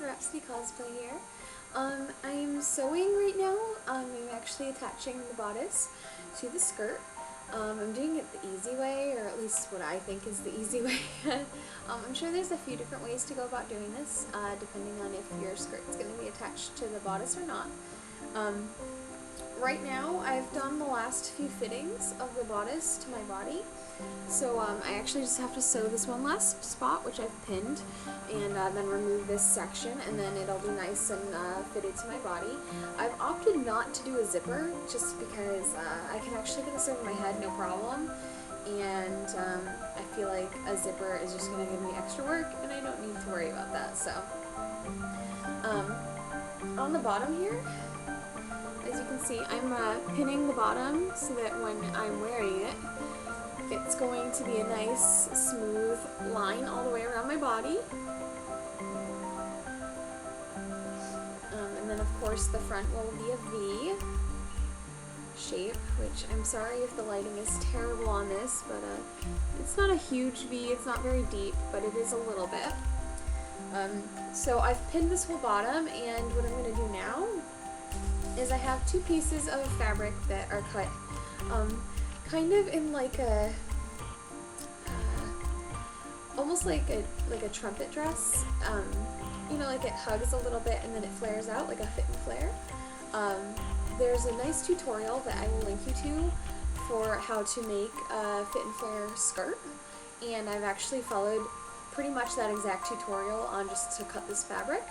Rhapsody Cosplay here. I'm sewing right now. I'm actually attaching the bodice to the skirt. I'm doing it the easy way, or at least what I think is the easy way. I'm sure there's a few different ways to go about doing this, depending on if your skirt's going to be attached to the bodice or not. Right now, I've done the last few fittings of the bodice to my body. So I actually just have to sew this one last spot, which I've pinned, and then remove this section, and then it'll be nice and fitted to my body. I've opted not to do a zipper, just because I can actually get this over my head no problem, and I feel like a zipper is just going to give me extra work, and I don't need to worry about that. So on the bottom here, as you can see, I'm pinning the bottom so that when I'm wearing it, it's going to be a nice, smooth line all the way around my body. And then, of course, the front will be a V shape, which I'm sorry if the lighting is terrible on this, but it's not a huge V, it's not very deep, but it is a little bit. So I've pinned this whole bottom, and what I'm going to do now is I have two pieces of fabric that are cut kind of in like a almost like a trumpet dress. You know, like it hugs a little bit and then it flares out like a fit and flare. There's a nice tutorial that I will link you to for how to make a fit and flare skirt, and I've actually followed pretty much that exact tutorial on just to cut this fabric.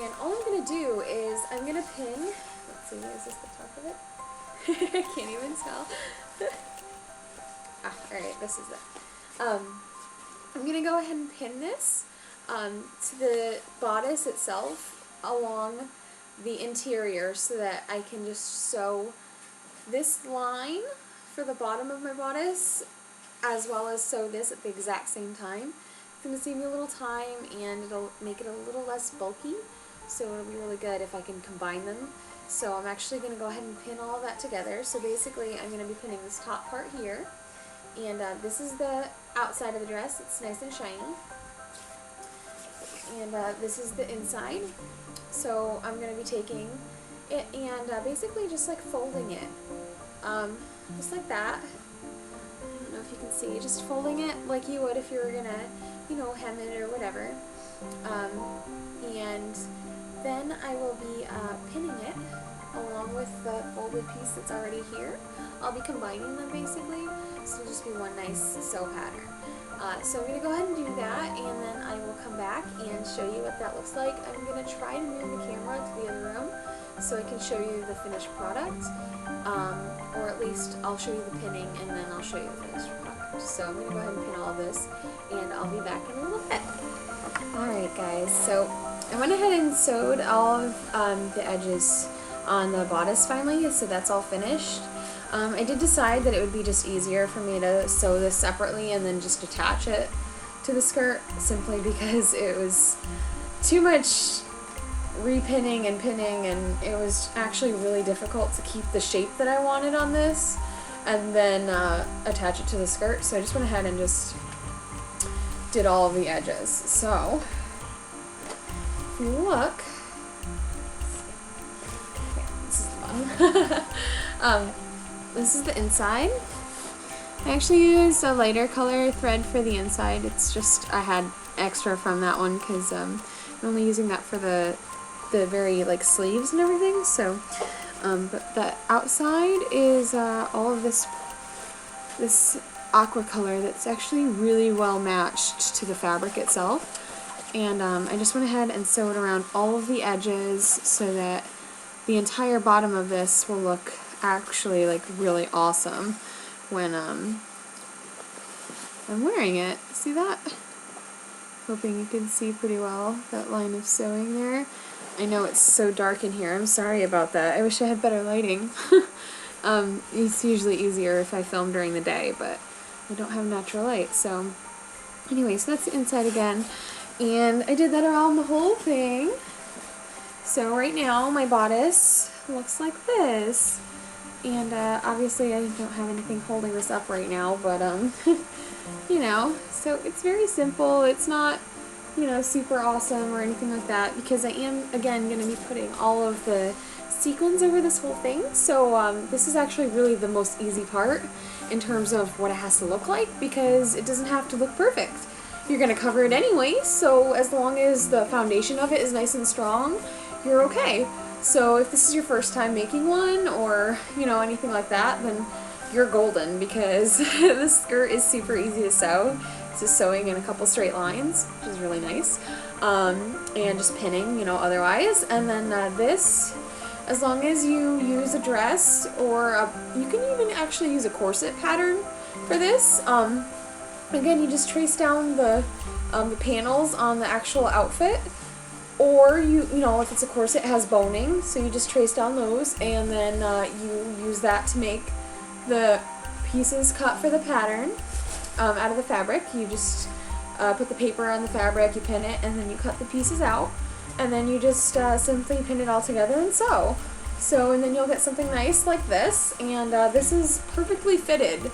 And all I'm going to do is I'm going to pin, let's see, is this the top of it? I can't even tell. Alright, this is it. I'm going to go ahead and pin this to the bodice itself along the interior so that I can just sew this line for the bottom of my bodice as well as sew this at the exact same time. It's going to save me a little time and it'll make it a little less bulky, so it'll be really good if I can combine them. So I'm actually going to go ahead and pin all of that together. So basically I'm going to be pinning this top part here, and this is the outside of the dress. It's nice and shiny, and this is the inside. So I'm going to be taking it and basically just like folding it, just like that. I don't know if you can see, just folding it like you would if you were going to, you know, hem it or whatever. And then I will be pinning it along with the folded piece that's already here. I'll be combining them basically, so it'll just be one nice sew pattern. So I'm going to go ahead and do that, and then I will come back and show you what that looks like. I'm going to try to move the camera to the other room so I can show you the finished product, or at least I'll show you the pinning and then I'll show you the finished product. So I'm going to go ahead and pin all of this, and I'll be back in a little bit. Alright guys, so I went ahead and sewed all of the edges on the bodice finally, so that's all finished. I did decide that it would be just easier for me to sew this separately and then just attach it to the skirt, simply because it was too much repinning and pinning, and it was actually really difficult to keep the shape that I wanted on this and then attach it to the skirt. So I just went ahead and just did all of the edges. So if you look, okay, this is the bottom. This is the inside. I actually used a lighter color thread for the inside. It's just I had extra from that one because I'm only using that for the very like sleeves and everything. So, but the outside is all of this aqua color that's actually really well matched to the fabric itself. And I just went ahead and sewed around all of the edges so that the entire bottom of this will look actually like really awesome when I'm wearing it. See that? Hoping you can see pretty well that line of sewing there. I know it's so dark in here. I'm sorry about that. I wish I had better lighting. It's usually easier if I film during the day, but I don't have natural light. So anyway, so that's the inside again. And I did that around the whole thing. So right now my bodice looks like this. And obviously I don't have anything holding this up right now, but you know, so it's very simple. It's not you know, super awesome or anything like that, because I am, again, going to be putting all of the sequins over this whole thing. So this is actually really the most easy part in terms of what it has to look like, because it doesn't have to look perfect. You're going to cover it anyway, so as long as the foundation of it is nice and strong, you're okay. So if this is your first time making one, or, you know, anything like that, then you're golden, because this skirt is super easy to sew. It's just sewing in a couple straight lines, which is really nice, and just pinning, you know, otherwise. And then this, as long as you use a dress, or you can even actually use a corset pattern for this. Again, you just trace down the panels on the actual outfit, or you know, if it's a corset, it has boning, so you just trace down those, and then you use that to make the pieces cut for the pattern out of the fabric. You just put the paper on the fabric, you pin it, and then you cut the pieces out, and then you just simply pin it all together and sew. So, and then you'll get something nice like this, and this is perfectly fitted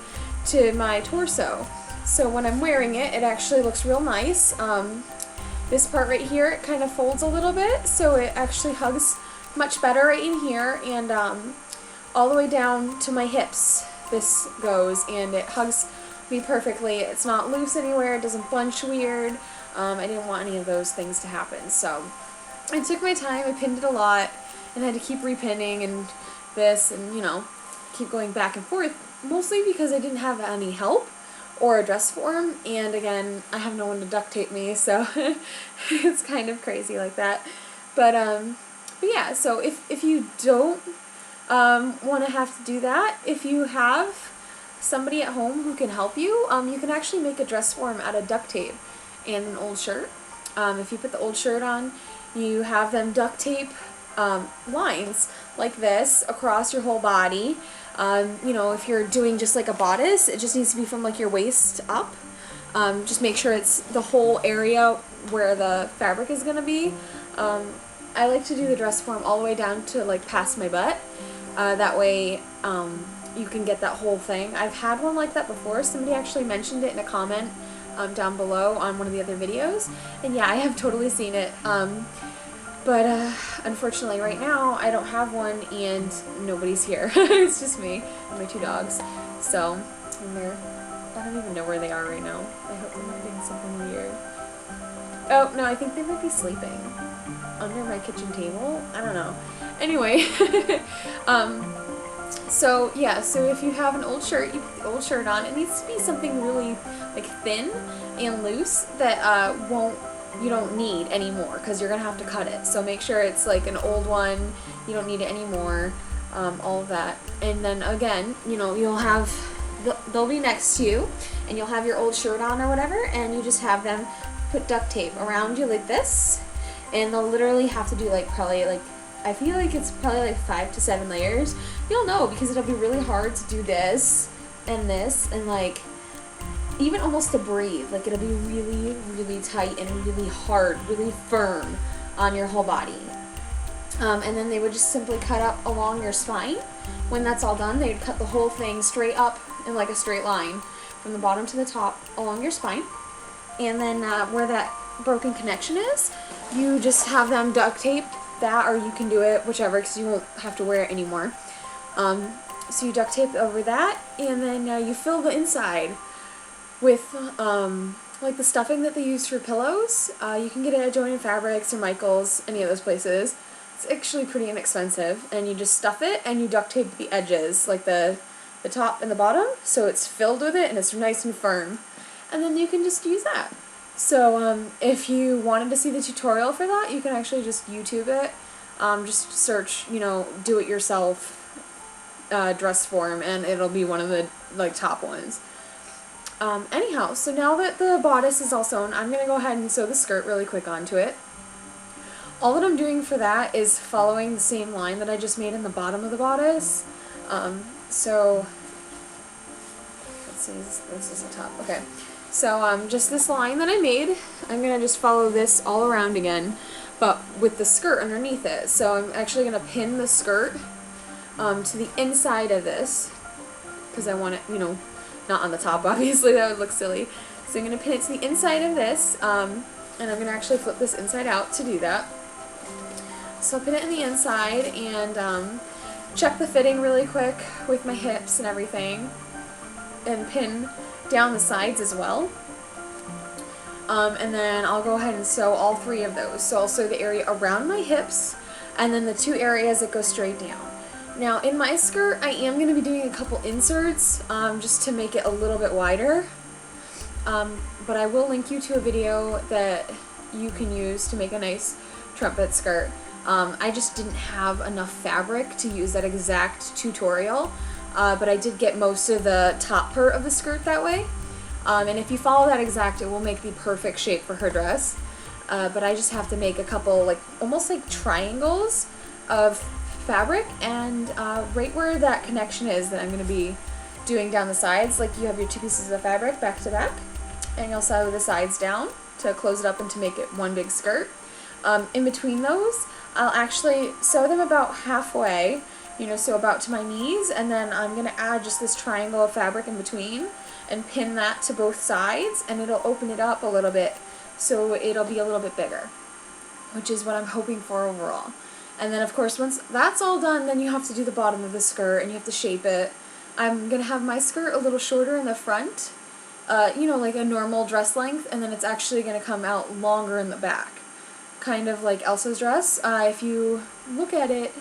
to my torso. So when I'm wearing it, it actually looks real nice. This part right here, it kind of folds a little bit, so it actually hugs much better right in here, and all the way down to my hips this goes, and it hugs me perfectly. It's not loose anywhere, it doesn't bunch weird. I didn't want any of those things to happen, so I took my time, I pinned it a lot, and had to keep repinning and this, and, you know, keep going back and forth, mostly because I didn't have any help or a dress form, and again, I have no one to duct tape me, so it's kind of crazy like that. But yeah, so if you don't want to have to do that, if you have somebody at home who can help you, you can actually make a dress form out of duct tape and an old shirt. If you put the old shirt on, you have them duct tape lines like this across your whole body. You know, if you're doing just like a bodice, it just needs to be from like your waist up. Just make sure it's the whole area where the fabric is going to be. I like to do the dress form all the way down to like past my butt. That way you can get that whole thing. I've had one like that before. Somebody actually mentioned it in a comment down below on one of the other videos. And yeah, I have totally seen it. But unfortunately right now I don't have one, and nobody's here. It's just me and my two dogs. So, and I don't even know where they are right now. I hope they're not doing something weird. Oh, no, I think they might be sleeping under my kitchen table. I don't know. Anyway, so yeah, so if you have an old shirt, you put the old shirt on. It needs to be something really like thin and loose that you don't need anymore, because you're gonna have to cut it. So make sure it's like an old one, you don't need it anymore, all of that. And then again, you know, you'll have, they'll be next to you, and you'll have your old shirt on or whatever, and you just have them put duct tape around you like this, and they'll literally have to do like probably like, I feel like it's probably like 5 to 7 layers. You'll know, because it'll be really hard to do this and like even almost to breathe. Like it'll be really, really tight and really hard, really firm on your whole body. And then they would just simply cut up along your spine. When that's all done, they'd cut the whole thing straight up in like a straight line from the bottom to the top along your spine. And then where that broken connection is, you just have them duct tape that, or you can do it whichever, because you won't have to wear it anymore. So you duct tape over that, and then you fill the inside with like the stuffing that they use for pillows. You can get it at Joann Fabrics or Michael's, any of those places. It's actually pretty inexpensive, and you just stuff it and you duct tape the edges, like the top and the bottom, so it's filled with it and it's nice and firm. And then you can just use that. So if you wanted to see the tutorial for that, you can actually just YouTube it. Just search, you know, do it yourself dress form, and it'll be one of the like top ones. Anyhow, so now that the bodice is all sewn, I'm going to go ahead and sew the skirt really quick onto it. All that I'm doing for that is following the same line that I just made in the bottom of the bodice. So, let's see, this is the top. Okay, so just this line that I made, I'm going to just follow this all around again, but with the skirt underneath it. So I'm actually going to pin the skirt to the inside of this, because I want it, you know, not on the top, obviously, that would look silly. So I'm going to pin it to the inside of this, and I'm going to actually flip this inside out to do that. So I'll pin it in the inside and check the fitting really quick with my hips and everything, and pin down the sides as well. And then I'll go ahead and sew all 3 of those. So I'll sew the area around my hips and then the 2 areas that go straight down. Now in my skirt I am going to be doing a couple inserts just to make it a little bit wider. But I will link you to a video that you can use to make a nice trumpet skirt. I just didn't have enough fabric to use that exact tutorial, but I did get most of the top part of the skirt that way. And if you follow that exact, it will make the perfect shape for her dress. But I just have to make a couple, like, almost like triangles of fabric, and right where that connection is that I'm going to be doing down the sides, like you have your 2 pieces of fabric back to back, and you'll sew the sides down to close it up and to make it one big skirt. In between those, I'll actually sew them about halfway, you know, so about to my knees, and then I'm going to add just this triangle of fabric in between and pin that to both sides, and it'll open it up a little bit so it'll be a little bit bigger, which is what I'm hoping for overall. And then of course once that's all done, then you have to do the bottom of the skirt and you have to shape it. I'm going to have my skirt a little shorter in the front, you know, like a normal dress length, and then it's actually going to come out longer in the back, kind of like Elsa's dress. If you look at it,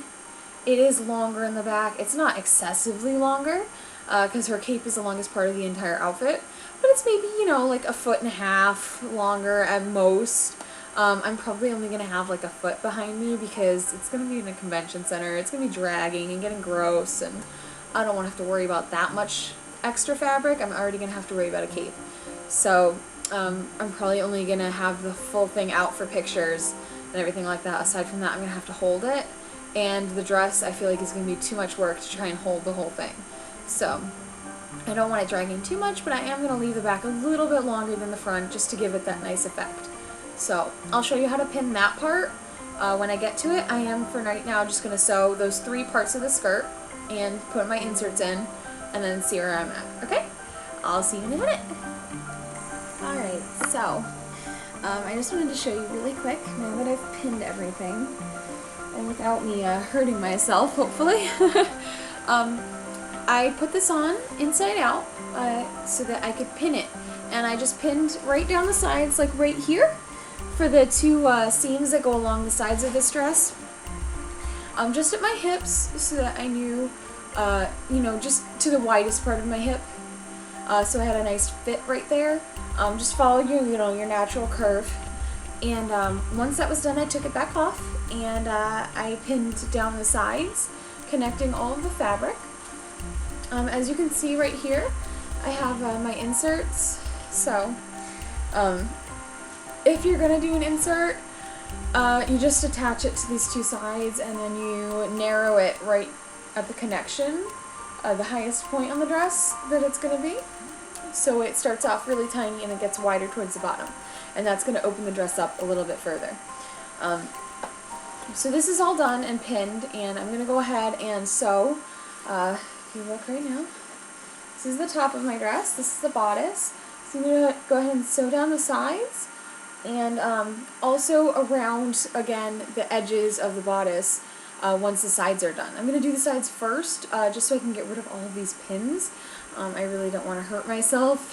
it is longer in the back. It's not excessively longer, because her cape is the longest part of the entire outfit, but it's maybe, you know, like 1.5 feet longer at most. I'm probably only going to have like 1 foot behind me because it's going to be in a convention center. It's going to be dragging and getting gross, and I don't want to have to worry about that much extra fabric. I'm already going to have to worry about a cape. So I'm probably only going to have the full thing out for pictures and everything like that. Aside from that, I'm going to have to hold it, and the dress I feel like is going to be too much work to try and hold the whole thing. So I don't want it dragging too much, but I am going to leave the back a little bit longer than the front just to give it that nice effect. So I'll show you how to pin that part when I get to it. I am for right now just going to sew those 3 parts of the skirt and put my inserts in and then see where I'm at. Okay? I'll see you in a minute. Alright, so I just wanted to show you really quick now that I've pinned everything, and without me hurting myself, hopefully. I put this on inside out so that I could pin it, and I just pinned right down the sides, like right here, for the 2 seams that go along the sides of this dress, just at my hips, so that I knew, you know, just to the widest part of my hip, so I had a nice fit right there. Just follow your, you know, your natural curve, and once that was done, I took it back off, and I pinned down the sides, connecting all of the fabric. As you can see right here, I have my inserts. So if you're going to do an insert, you just attach it to these 2 sides, and then you narrow it right at the connection, the highest point on the dress that it's going to be. So it starts off really tiny and it gets wider towards the bottom, and that's going to open the dress up a little bit further. So this is all done and pinned, and I'm going to go ahead and sew. If you look right now, this is the top of my dress, this is the bodice, so I'm going to go ahead and sew down the sides, and also around, again, the edges of the bodice once the sides are done. I'm going to do the sides first, just so I can get rid of all of these pins. I really don't want to hurt myself.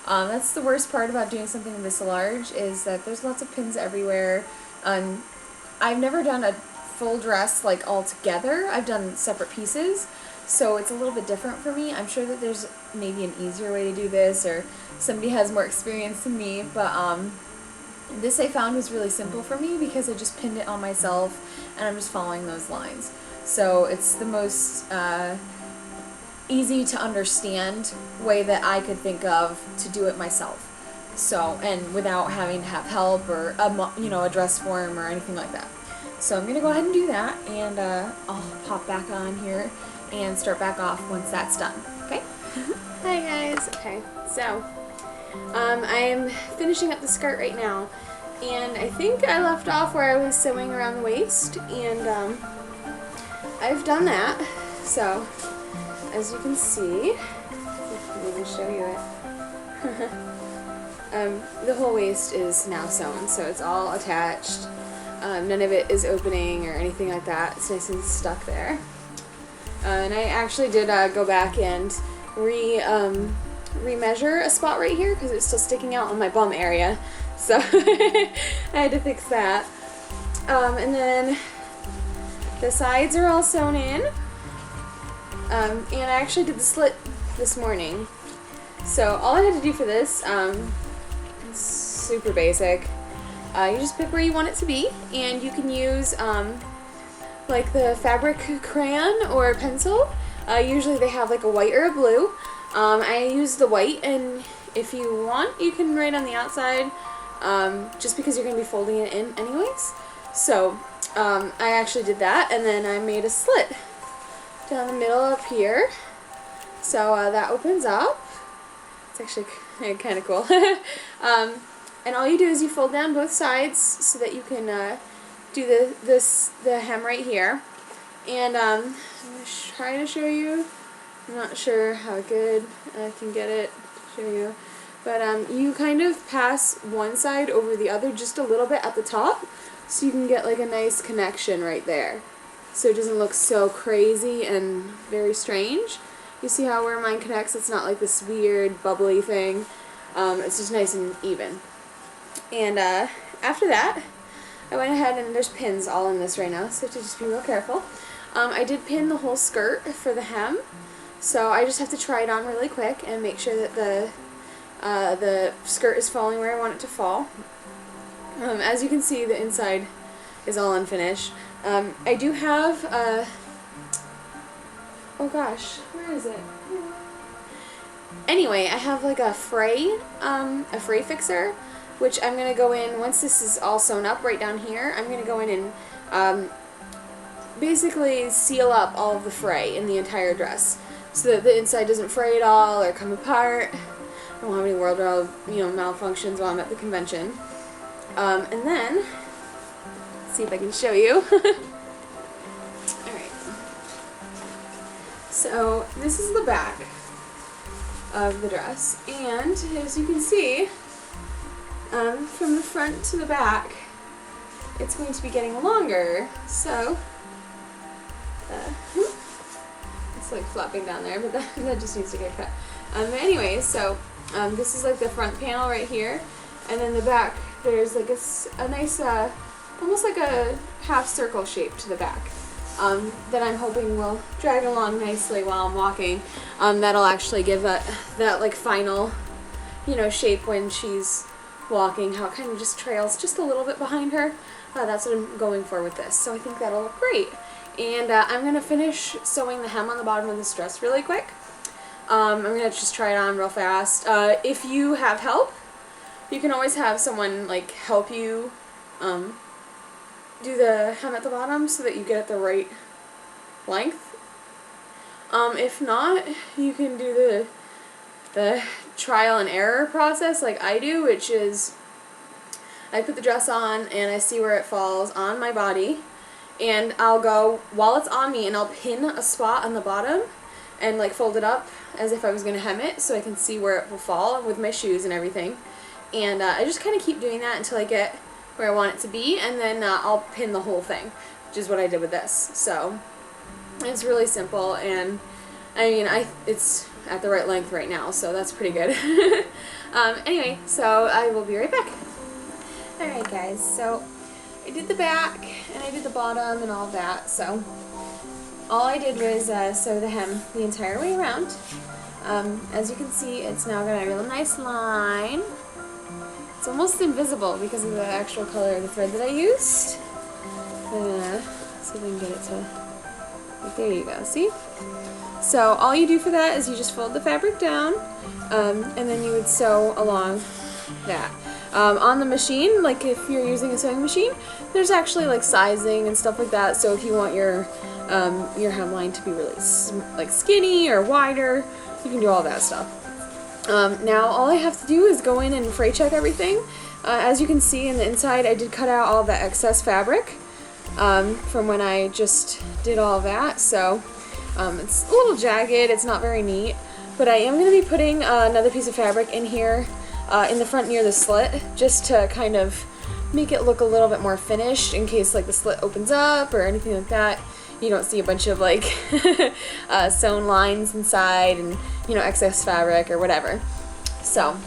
That's the worst part about doing something this large, is that there's lots of pins everywhere. I've never done a full dress like all together. I've done separate pieces, so it's a little bit different for me. I'm sure that there's maybe an easier way to do this, or somebody has more experience than me, but this I found was really simple for me because I just pinned it on myself and I'm just following those lines. So it's the most easy to understand way that I could think of to do it myself. So, and without having to have help or a dress form or anything like that. So I'm going to go ahead and do that, and I'll pop back on here and start back off once that's done. Okay? Hi guys. Okay, so I'm finishing up the skirt right now, and I think I left off where I was sewing around the waist, and I've done that. So as you can see, let me show you it. the whole waist is now sewn, so it's all attached. None of it is opening or anything like that. It's nice and stuck there. And I actually did go back and remeasure a spot right here because it's still sticking out on my bum area. So I had to fix that. And then the sides are all sewn in. And I actually did the slit this morning. So all I had to do for this, it's super basic. You just pick where you want it to be, and you can use like the fabric crayon or pencil. Usually they have like a white or a blue. I use the white, and if you want, you can write on the outside, just because you're going to be folding it in anyways. So I actually did that, and then I made a slit down the middle up here. So that opens up. It's actually kind of cool. And all you do is you fold down both sides so that you can do the hem right here. And I'm going to try to show you. I'm not sure how good I can get it to show you. But you kind of pass one side over the other just a little bit at the top so you can get like a nice connection right there. So it doesn't look so crazy and very strange. You see how where mine connects, it's not like this weird bubbly thing. It's just nice and even. And after that, I went ahead, and there's pins all in this right now, so you have to just be real careful. I did pin the whole skirt for the hem, so I just have to try it on really quick and make sure that the skirt is falling where I want it to fall. As you can see, the inside is all unfinished. I do have, oh gosh, where is it? Anyway, I have like a fray fixer, which I'm going to go in, once this is all sewn up right down here, I'm going to go in and basically seal up all of the fray in the entire dress so that the inside doesn't fray at all or come apart. I don't have any wardrobe, malfunctions while I'm at the convention. And then, let's see if I can show you. Alright. So, this is the back of the dress, and as you can see, from the front to the back, it's going to be getting longer, so it's like flopping down there, but that just needs to get cut. Anyway, so this is like the front panel right here, and then the back, there's like a nice, almost like a half circle shape to the back that I'm hoping will drag along nicely while I'm walking. That'll actually give that like final, shape when she's walking, how it kind of just trails just a little bit behind her. That's what I'm going for with this, so I think that'll look great. And I'm going to finish sewing the hem on the bottom of this dress really quick. I'm going to just try it on real fast. If you have help, you can always have someone like help you do the hem at the bottom so that you get it the right length. If not, you can do the trial and error process like I do, which is I put the dress on and I see where it falls on my body, and I'll go while it's on me and I'll pin a spot on the bottom and like fold it up as if I was going to hem it so I can see where it will fall with my shoes and everything. And I just kind of keep doing that until I get where I want it to be, and then I'll pin the whole thing, which is what I did with this. So it's really simple, and I mean it's at the right length right now, so that's pretty good. Anyway, so I will be right back. Alright guys, so I did the back and I did the bottom and all that, so all I did was sew the hem the entire way around. As you can see, it's now got a real nice line. It's almost invisible because of the actual color of the thread that I used. Let's see if I can get it to, like, there you go, see? So all you do for that is you just fold the fabric down, and then you would sew along that. On the machine, like if you're using a sewing machine, there's actually like sizing and stuff like that, so if you want your hemline to be really like skinny or wider, you can do all that stuff. Now all I have to do is go in and fray check everything. As you can see in the inside, I did cut out all the excess fabric from when I just did all that, so it's a little jagged, it's not very neat, but I am going to be putting another piece of fabric in here in the front near the slit, just to kind of make it look a little bit more finished in case like the slit opens up or anything like that. You don't see a bunch of like sewn lines inside and, you know, excess fabric or whatever. So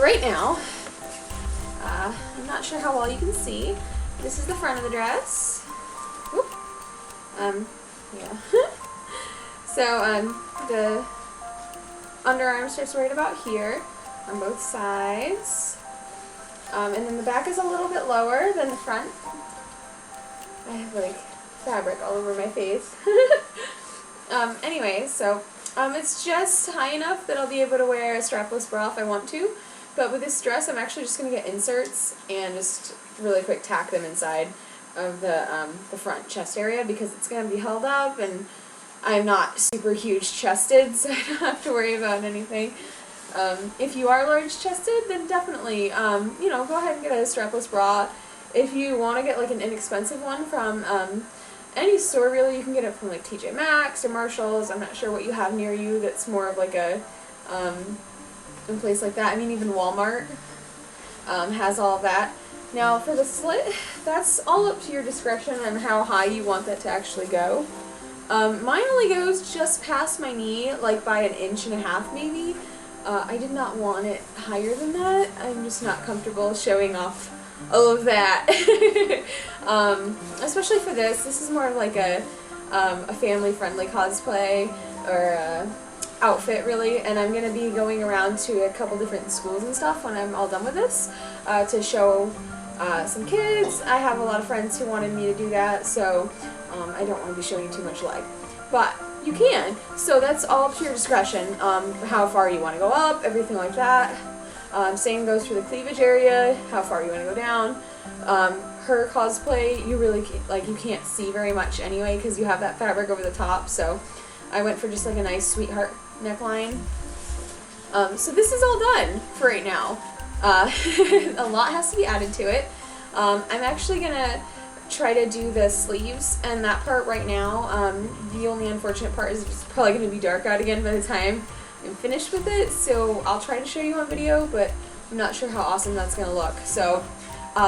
right now, I'm not sure how well you can see. This is the front of the dress. Whoop. Yeah. So the underarm starts right about here on both sides. And then the back is a little bit lower than the front. I have like fabric all over my face. Anyway, so it's just high enough that I'll be able to wear a strapless bra if I want to. But with this dress, I'm actually just going to get inserts and just really quick tack them inside of the front chest area because it's going to be held up, and I'm not super huge chested, so I don't have to worry about anything. If you are large chested, then definitely, you know, go ahead and get a strapless bra. If you want to get like an inexpensive one from any store, really, you can get it from like TJ Maxx or Marshalls. I'm not sure what you have near you that's more of like a place like that. I mean, even Walmart has all of that. Now for the slit, that's all up to your discretion on how high you want that to actually go. Mine only goes just past my knee, like by 1.5 inches maybe. I did not want it higher than that. I'm just not comfortable showing off all of that. Especially for this. This is more of like a family-friendly cosplay or outfit, really. And I'm going to be going around to a couple different schools and stuff when I'm all done with this to show some kids. I have a lot of friends who wanted me to do that, so I don't want to be showing too much leg. But you can. So that's all up to your discretion, how far you want to go up, everything like that. Same goes for the cleavage area, how far you want to go down. Her cosplay, you really you can't see very much anyway because you have that fabric over the top. So I went for just like a nice sweetheart neckline. So this is all done for right now. A lot has to be added to it. I'm actually gonna try to do the sleeves and that part right now. The only unfortunate part is it's probably going to be dark out again by the time I'm finished with it, so I'll try to show you on video, but I'm not sure how awesome that's going to look. So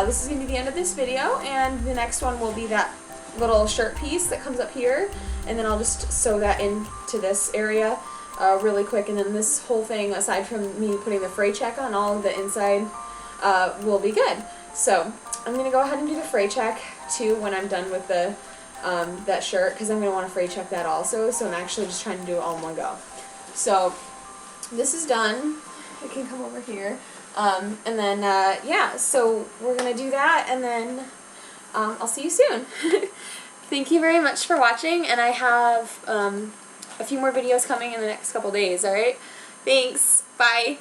this is going to be the end of this video, and the next one will be that little shirt piece that comes up here, and then I'll just sew that into this area really quick, and then this whole thing, aside from me putting the Fray Check on, all of the inside will be good. So I'm going to go ahead and do the Fray Check too when I'm done with the that shirt, because I'm going to want to Fray Check that also, so I'm actually just trying to do it all in one go. So this is done. I can come over here. And then, yeah, so we're going to do that, and then I'll see you soon. Thank you very much for watching, and I have a few more videos coming in the next couple days, alright? Thanks. Bye.